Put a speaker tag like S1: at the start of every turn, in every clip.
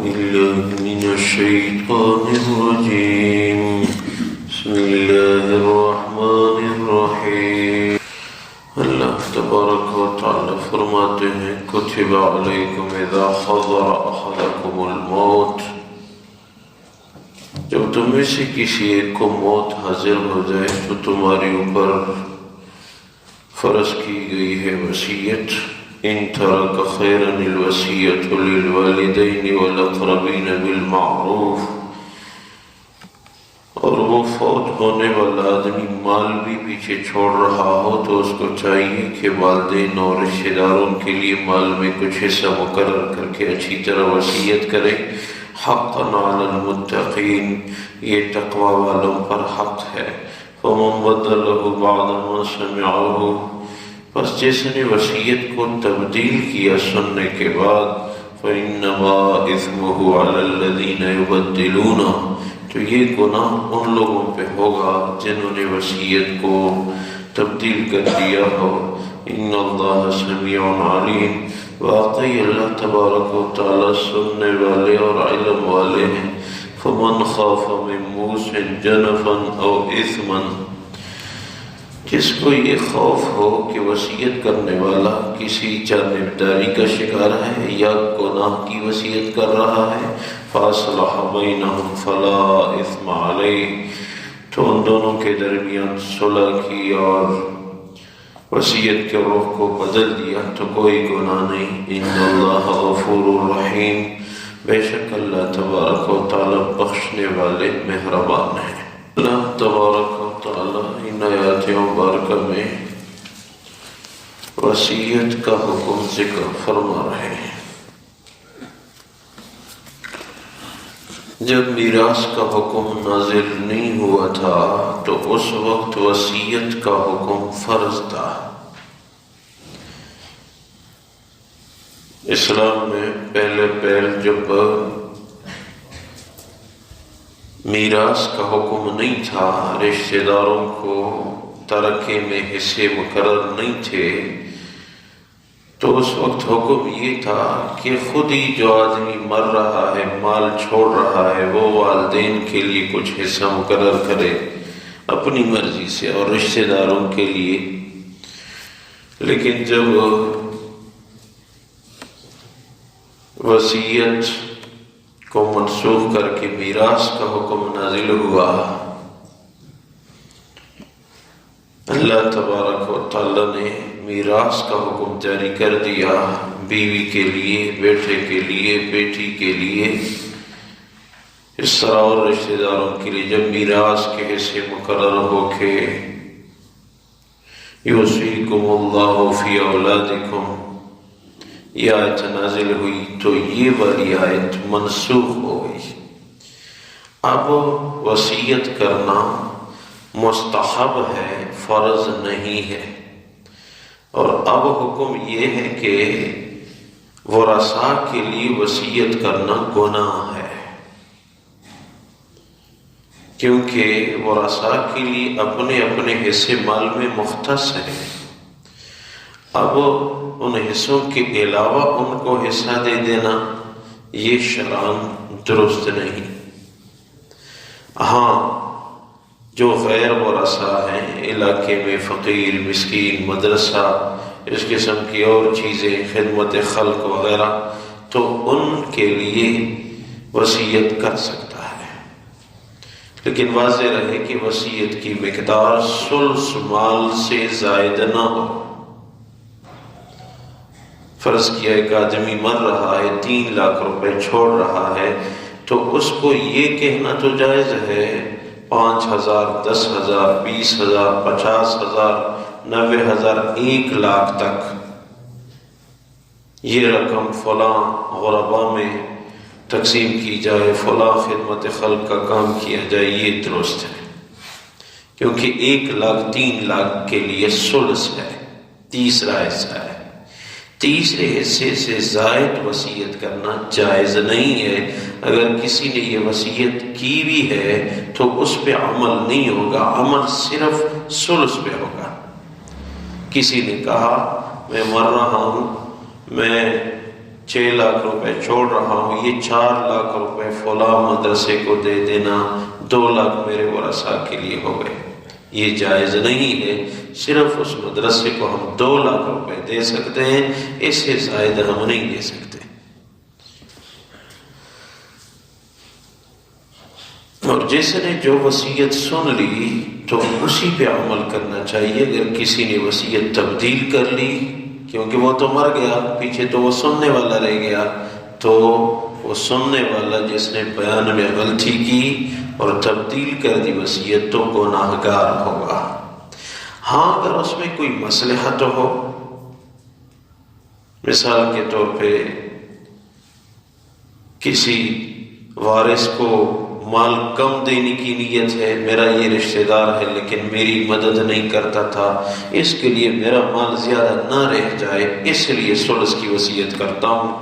S1: بالله من الشيطان الرجيم بسم الله الرحمن الرحيم اللہ تبارک و تعالی فرماتے ہیں کتب علیکم اذا حضر احدکم الموت، جب تم میں سے کسی ایک کو موت حاضر ہو جائے تو تمہارے اوپر فرض کی گئی ہے وصیت. ان ترک خیرا الوصیۃ للوالدین والاقربین بالمعروف، اور وہ فوت ہونے والا آدمی مال بھی پیچھے چھوڑ رہا ہو تو اس کو چاہیے کہ والدین اور رشتہ داروں کے لیے مال میں کچھ حصہ مقرر کر کے اچھی طرح وصیت کرے. حقا علی المتقین، یہ تقوی والوں پر حق ہے. فمن بدلہ بعد ما سمعہ، پس جس نے وصیت کو تبدیل کیا سننے کے بعد، فإنما إثمه على الذين يبدلونه، تو یہ گناہ ان لوگوں پہ ہوگا جنہوں نے وصیت کو تبدیل کر دیا ہو. ان اللہ سمیع علیم، واقعی اللہ تبارک و تعالی سننے والے اور علم والے ہیں. فمن خاف من موص جنفا او اثما، جس کو یہ خوف ہو کہ وصیت کرنے والا کسی جانبداری کا شکار ہے یا گناہ کی وصیت کر رہا ہے، فاصلح بینہم فلا اثم علیہ، تو ان دونوں کے درمیان صلح کی اور وصیت کے رخ کو بدل دیا تو کوئی گناہ نہیں. ان اللہ غفور رحیم، بے شک اللہ تبارک و تعالی بخشنے والے مہربان ہیں. اللہ تبارک و تعالی ان آیات مبارکہ میں وصیت کا حکم ذکر فرما رہے ہیں. جب میراث کا حکم نازل نہیں ہوا تھا تو اس وقت وصیت کا حکم فرض تھا. اسلام میں پہلے جب میراث کا حکم نہیں تھا، رشتہ داروں کو ترکے میں حصے مقرر نہیں تھے، تو اس وقت حکم یہ تھا کہ خود ہی جو آدمی مر رہا ہے، مال چھوڑ رہا ہے، وہ والدین کے لیے کچھ حصہ مقرر کرے اپنی مرضی سے اور رشتہ داروں کے لیے. لیکن جب وصیت کو منسوخ کر کے میراث کا حکم نازل ہوا، اللہ تبارک و تعالی نے میراث کا حکم جاری کر دیا. بیوی کے لیے، بیٹے کے لیے، بیٹی کے لیے، اس طرح اور رشتہ داروں کے لیے جب میراث کے حصے مقرر ہو کے یوصیکم اللہ فی اولادکم یہ آیت نازل ہوئی تو یہ والی آیت منسوخ ہو گئی. اب وصیت کرنا مستحب ہے، فرض نہیں ہے. اور اب حکم یہ ہے کہ ورثاء کے لیے وصیت کرنا گناہ ہے، کیونکہ ورثاء کے لیے اپنے اپنے حصے مال میں مختص ہیں. اب ان حصوں کے علاوہ ان کو حصہ دے دینا یہ شرعاً درست نہیں. ہاں، جو غیر ورثاء ہیں، علاقے میں فقیر، مسکین، مدرسہ، اس قسم کی اور چیزیں، خدمت خلق وغیرہ، تو ان کے لیے وصیت کر سکتا ہے. لیکن واضح رہے کہ وصیت کی مقدار ثلث مال سے زائد نہ ہو. فرض کیا ایک آدمی مر رہا ہے، 3 لاکھ روپے چھوڑ رہا ہے، تو اس کو یہ کہنا تو جائز ہے 5,000، 10,000، 20,000، 50,000، 90,000، 1 لاکھ تک یہ رقم فلاں غرباء میں تقسیم کی جائے، فلاں خدمت خلق کا کام کیا جائے، یہ درست ہے. کیونکہ 1 لاکھ 3 لاکھ کے لیے ثلث ہے، تیسرا حصہ ہے. تیسرے حصے سے زائد وصیت کرنا جائز نہیں ہے. اگر کسی نے یہ وصیت کی بھی ہے تو اس پہ عمل نہیں ہوگا، عمل صرف ثلث پہ ہوگا. کسی نے کہا میں مر رہا ہوں، میں 6 لاکھ روپے چھوڑ رہا ہوں، یہ 4 لاکھ روپے فلاں مدرسے کو دے دینا، 2 لاکھ میرے ورثاء کے لیے ہو گئے۔ یہ جائز نہیں ہے، صرف اس مدرسے کو ہم 2 لاکھ روپے دے سکتے ہیں، اس سے زائد ہم نہیں دے سکتے۔ اور جس نے جو وصیت سن لی تو اسی پہ عمل کرنا چاہیے۔ اگر کسی نے وصیت تبدیل کر لی، کیونکہ وہ تو مر گیا، پیچھے تو وہ سننے والا رہ گیا، تو وہ سننے والا جس نے بیان میں غلطی کی اور تبدیل کر دی وصیت تو گناہگار ہوگا۔ ہاں اگر اس میں کوئی مصلحت ہو، مثال کے طور پہ کسی وارث کو مال کم دینے کی نیت ہے، میرا یہ رشتہ دار ہے لیکن میری مدد نہیں کرتا تھا، اس کے لیے میرا مال زیادہ نہ رہ جائے اس لیے ثلث کی وصیت کرتا ہوں،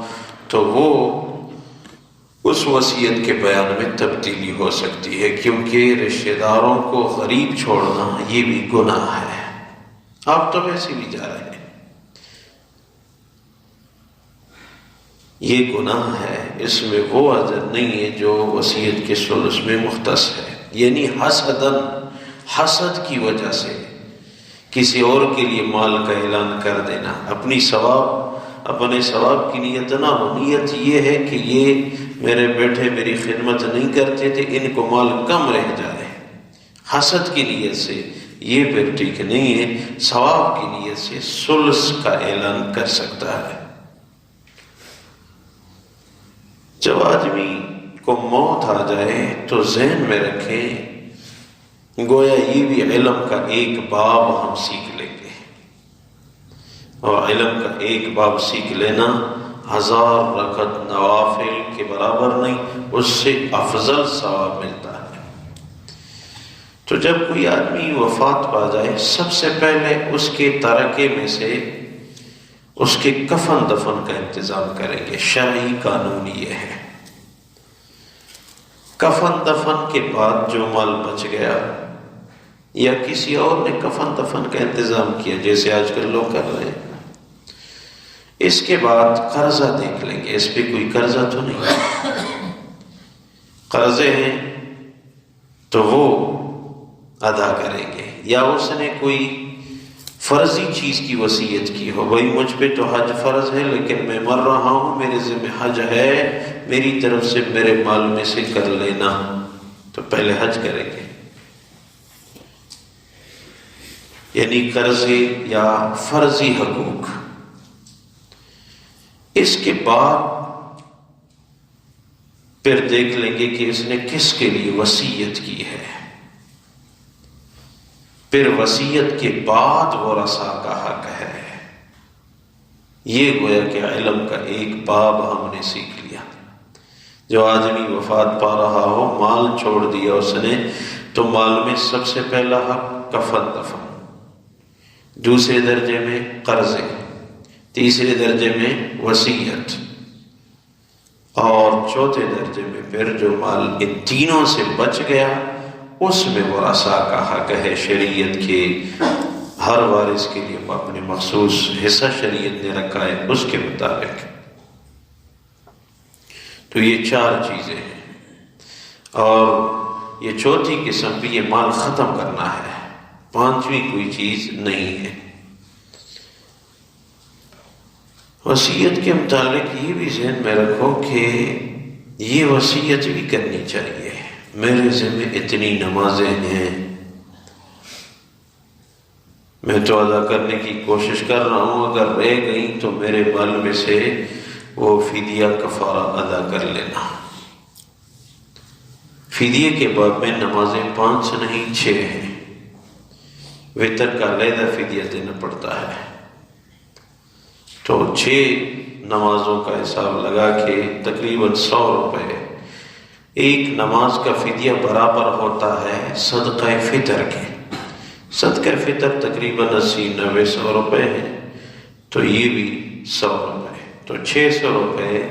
S1: تو وہ اس وصیت کے بیان میں تبدیلی ہو سکتی ہے، کیونکہ رشتہ داروں کو غریب چھوڑنا یہ بھی گناہ ہے۔ آپ تو ویسے بھی جا رہے ہیں، یہ گناہ ہے، اس میں وہ اجر نہیں ہے جو وصیت کے ثلث میں مختص ہے۔ یعنی حسد کی وجہ سے کسی اور کے لیے مال کا اعلان کر دینا، اپنے ثواب کی نیت نہ ہو، نیت یہ ہے کہ یہ میرے بیٹے میری خدمت نہیں کرتے تھے، ان کو مال کم رہ جائے، حسد کی نیت سے، یہ پھر ٹھیک نہیں ہے۔ ثواب کی نیت سے ثلث کا اعلان کر سکتا ہے۔ جب آدمی کو موت آ جائے تو ذہن میں رکھیں، گویا یہ بھی علم کا ایک باب ہم سیکھ لیں گے، اور علم کا ایک باب سیکھ لینا 1000 رکعت نوافل کے برابر نہیں، اس سے افضل ثواب ملتا ہے۔ تو جب کوئی آدمی وفات پا جائے، سب سے پہلے اس کے ترکے میں سے اس کے کفن دفن کا انتظام کریں گے۔ شرعی قانون یہ ہے، کفن دفن کے بعد جو مال بچ گیا یا کسی اور نے کفن دفن کا انتظام کیا جیسے آج کل لوگ کر رہے ہیں، اس کے بعد قرضہ دیکھ لیں گے، اس پہ کوئی قرضہ تو نہیں، قرضے ہیں تو وہ ادا کریں گے، یا اس نے کوئی فرضی چیز کی وصیت کی ہو، بھائی مجھ پہ تو حج فرض ہے لیکن میں مر رہا ہوں، میرے ذمہ حج ہے، میری طرف سے میرے مال میں سے کر لینا، تو پہلے حج کریں گے۔ یعنی قرضے یا فرضی حقوق۔ اس کے بعد پھر دیکھ لیں گے کہ اس نے کس کے لیے وصیت کی ہے، پھر وصیت کے بعد ورثاء کا حق ہے۔ یہ گویا کہ علم کا ایک باب ہم نے سیکھ لیا۔ جو آدمی وفات پا رہا ہو، مال چھوڑ دیا اس نے، تو مال میں سب سے پہلا حق کفن دفن، دوسرے درجے میں قرضے، تیسرے درجے میں وصیت، اور چوتھے درجے میں پھر جو مال ان تینوں سے بچ گیا اس میں ورثاء کا حق ہے۔ شریعت کے ہر وارث کے لیے اپنے مخصوص حصہ شریعت نے رکھا ہے اس کے مطابق۔ تو یہ 4 چیزیں ہیں، اور یہ چوتھی قسم بھی یہ مال ختم کرنا ہے، 5ویں کوئی چیز نہیں ہے۔ وصیت کے متعلق یہ بھی ذہن میں رکھو کہ یہ وصیت بھی کرنی چاہیے، میرے ذمہ اتنی نمازیں ہیں، میں تو ادا کرنے کی کوشش کر رہا ہوں، اگر رہ گئی تو میرے مال میں سے وہ فدیہ کفارہ ادا کر لینا۔ فدیے کے باب میں نمازیں 5 نہیں 6 ہیں، وتر کا علیحدہ فدیہ دینا پڑتا ہے، تو 6 نمازوں کا حساب لگا کے تقریباً 100 روپے ایک نماز کا فدیہ برابر ہوتا ہے صدقہ فطر کے۔ صدقہ فطر تقریباً 80-90-100 روپے ہیں، تو یہ بھی 100 روپے، تو 600 روپے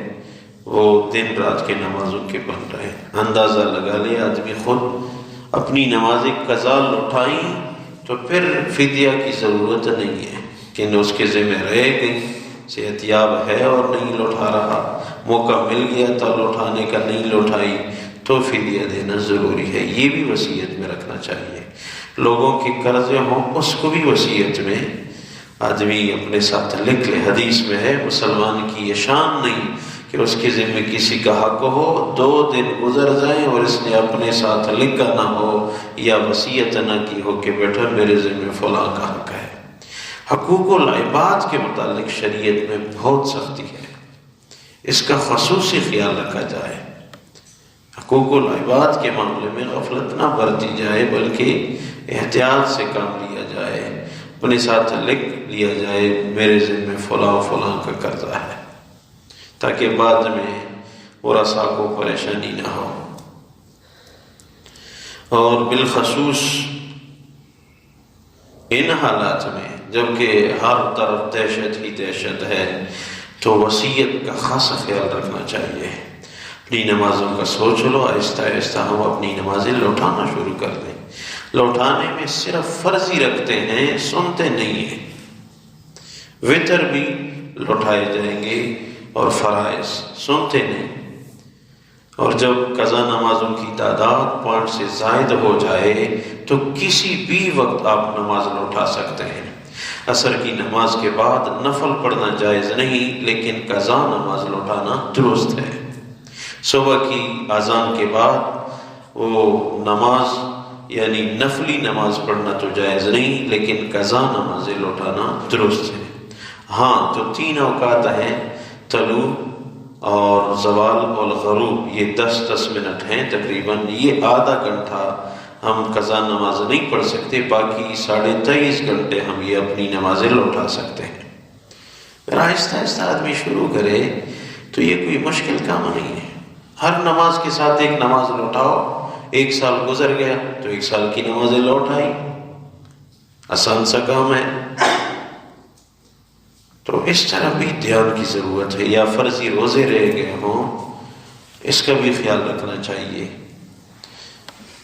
S1: وہ دن رات کے نمازوں کے بن رہے ہیں۔ اندازہ لگا لے آدمی خود، اپنی نمازیں قضا لوٹائیں تو پھر فدیہ کی ضرورت نہیں ہے، کہ اس کے ذمہ رہ گئی صحت یاب ہے اور نہیں لوٹا رہا، موقع مل گیا تو لوٹانے کا نہیں لوٹائی تو فدیہ دینا ضروری ہے، یہ بھی وصیت میں رکھنا چاہیے۔ لوگوں کے قرضے ہوں اس کو بھی وصیت میں آدمی اپنے ساتھ لکھ لے۔ حدیث میں ہے مسلمان کی یہ شان نہیں کہ اس کے ذمہ کسی کا حق ہو، 2 دن گزر جائیں اور اس نے اپنے ساتھ لکھا نہ ہو یا وصیت نہ کی ہو کہ بیٹا میرے ذمہ فلاں کا حق ہے۔ حقوق العباد کے متعلق شریعت میں بہت سختی ہے، اس کا خصوصی خیال رکھا جائے۔ حقوق العباد کے معاملے میں غفلت نہ برتی جائے بلکہ احتیاط سے کام لیا جائے، اپنے ساتھ لکھ لیا جائے میرے ذمہ فلاں فلاں کا قرضہ ہے، تاکہ بعد میں ورثاء کو پریشانی نہ ہو۔ اور بالخصوص ان حالات میں جبکہ ہر طرف دہشت ہی دہشت ہے تو وصیت کا خاص خیال رکھنا چاہیے۔ اپنی نمازوں کا سوچ لو، آہستہ آہستہ ہم اپنی نمازیں لوٹانا شروع کر دیں۔ لوٹانے میں صرف فرضی رکھتے ہیں، سنتے نہیں ہیں۔ وتر بھی لوٹائے جائیں گے اور فرائض سنتے نہیں، اور جب قضا نمازوں کی تعداد 5 سے زائد ہو جائے تو کسی بھی وقت آپ نماز لوٹا سکتے ہیں۔ عصر کی نماز کے بعد نفل پڑھنا جائز نہیں، لیکن قضا نماز لوٹانا درست ہے۔ صبح کی اذان کے بعد وہ نماز یعنی نفلی نماز پڑھنا تو جائز نہیں، لیکن قضا نمازیں لوٹانا درست ہے۔ ہاں جو 3 اوقات ہیں، طلوع اور زوال اور غروب، یہ 10 منٹ ہیں تقریباً، یہ آدھا گھنٹہ ہم قضا نماز نہیں پڑھ سکتے، باقی 23.5 گھنٹے ہم یہ اپنی نمازیں لوٹا سکتے ہیں۔ پھر آہستہ آہستہ آدمی شروع کرے تو یہ کوئی مشکل کام نہیں ہے۔ ہر نماز کے ساتھ ایک نماز لوٹاؤ، 1 سال گزر گیا تو 1 سال کی نمازیں لوٹ آئی، آسان سا کام ہے۔ تو اس طرح بھی دھیان کی ضرورت ہے۔ یا فرضی روزے رہ گئے ہوں، اس کا بھی خیال رکھنا چاہیے۔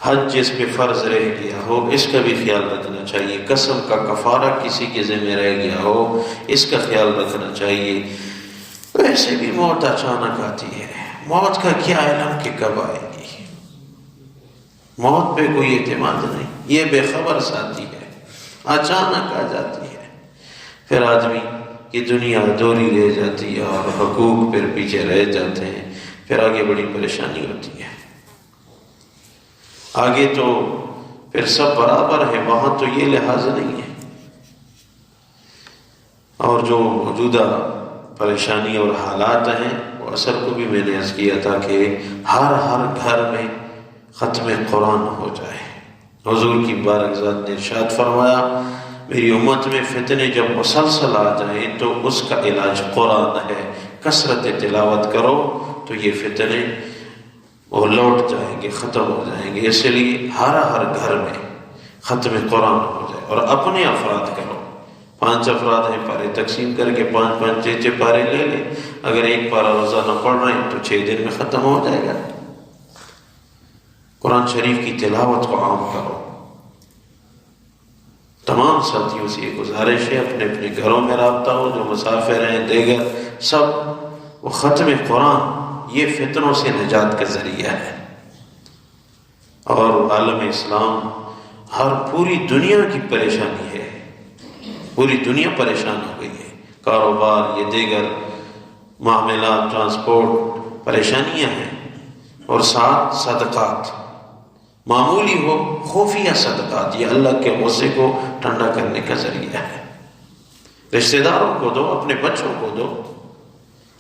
S1: حج جس پہ فرض رہ گیا ہو، اس کا بھی خیال رکھنا چاہیے۔ قسم کا کفارہ کسی کے ذمہ رہ گیا ہو، اس کا خیال رکھنا چاہیے۔ ویسے بھی موت اچانک آتی ہے، موت کا کیا علم کہ کب آئے گی، موت پہ کوئی اعتماد نہیں، یہ بے خبر ساتھی ہے، اچانک آ جاتی ہے۔ پھر آدمی کی دنیا ادھوری رہ جاتی ہے اور حقوق پھر پیچھے رہ جاتے ہیں، پھر آگے بڑی پریشانی ہوتی ہے۔ آگے تو پھر سب برابر ہے، وہاں تو یہ لحاظ نہیں ہے۔ اور جو موجودہ پریشانی اور حالات ہیں، وہ اثر کو بھی میں نے عرض کیا تھا کہ ہر گھر میں ختم قرآن ہو جائے۔ حضور کی مبارک ذات نے ارشاد فرمایا، میری امت میں فتنے جب مسلسل آ جائیں تو اس کا علاج قرآن ہے، کثرت تلاوت کرو تو یہ فتنے وہ لوٹ جائیں گے، ختم ہو جائیں گے۔ اس لیے ہر گھر میں ختم قرآن ہو جائے، اور اپنے افراد کرو۔ 5 افراد ہیں، پارے تقسیم کر کے 5 6 پارے لے لیں۔ اگر 1 پارہ روزانہ پڑھ رہے ہیں تو 6 دن میں ختم ہو جائے گا۔ قرآن شریف کی تلاوت کو عام کرو۔ تمام ساتھیوں سے یہ گزارش ہے، اپنے اپنے گھروں میں رابطہ ہو، جو مسافر ہیں دیگر سب، وہ ختم قرآن یہ فتنوں سے نجات کا ذریعہ ہے۔ اور عالم اسلام پوری دنیا کی پریشانی ہے، پوری دنیا پریشان ہو گئی ہے۔ کاروبار، یہ دیگر معاملات، ٹرانسپورٹ، پریشانیاں ہیں، اور ساتھ صدقات، معمولی ہو خفیہ صدقات، یہ اللہ کے غصے کو ٹھنڈا کرنے کا ذریعہ ہے۔ رشتہ داروں کو دو، اپنے بچوں کو دو،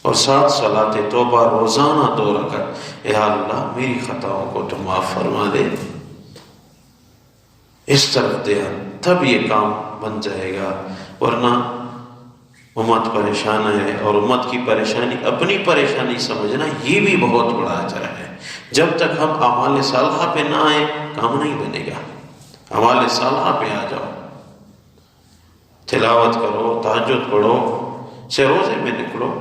S1: اور ساتھ صلاۃ توبہ روزانہ 2 رکعت، اے اللہ میری خطاؤں کو تو معاف فرما دے، اس طرف دھیان، تب یہ کام بن جائے گا۔ ورنہ امت پریشان ہے، اور امت کی پریشانی اپنی پریشانی سمجھنا یہ بھی بہت بڑا اجر ہے۔ جب تک ہم اعمال صالحہ پہ نہ آئیں کام نہیں بنے گا۔ اعمال صالحہ پہ آ جاؤ، تلاوت کرو، تہجد پڑھو، سے روزے میں نکلو،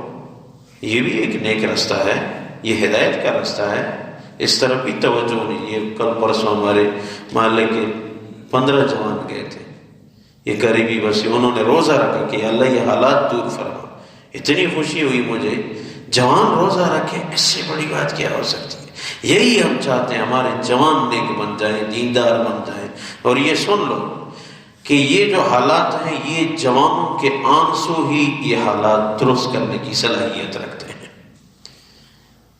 S1: یہ بھی ایک نیک راستہ ہے، یہ ہدایت کا راستہ ہے۔ اس طرف بھی توجہ نہیں۔ یہ کل پرسوں ہمارے محلے کے 15 جوان گئے تھے، یہ قریبی بس انہوں نے روزہ رکھا کہ اللہ یہ حالات دور فرما،
S2: اتنی خوشی ہوئی مجھے، جوان روزہ رکھے، اس سے بڑی بات کیا ہو سکتی ہے؟ یہی ہم چاہتے ہیں، ہمارے جوان نیک بن جائیں، دیندار بن جائیں۔ اور یہ سن لو کہ یہ جو حالات ہیں، یہ جوانوں کے آنسو ہی یہ حالات درست کرنے کی صلاحیت رکھتے ہیں۔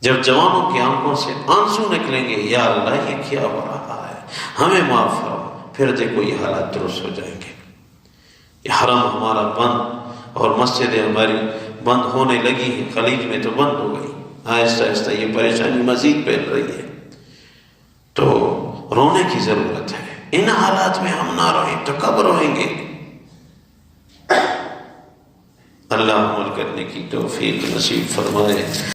S2: جب جوانوں کی آنکھوں سے آنسو نکلیں گے، یا اللہ یہ کیا ہو رہا ہے، ہمیں معاف کرو، پھر دیکھو یہ حالات درست ہو جائیں گے۔ یہ حرم ہمارا بند اور مسجدیں ہماری بند ہونے لگی ہیں، خلیج میں تو بند ہو گئی، آہستہ آہستہ یہ پریشانی مزید پھیل رہی ہے، تو رونے کی ضرورت ہے۔ ان حالات میں ہم نہ روئیں تو کب روئیں گے؟ اللہ عمل کرنے کی توفیق نصیب فرمائے۔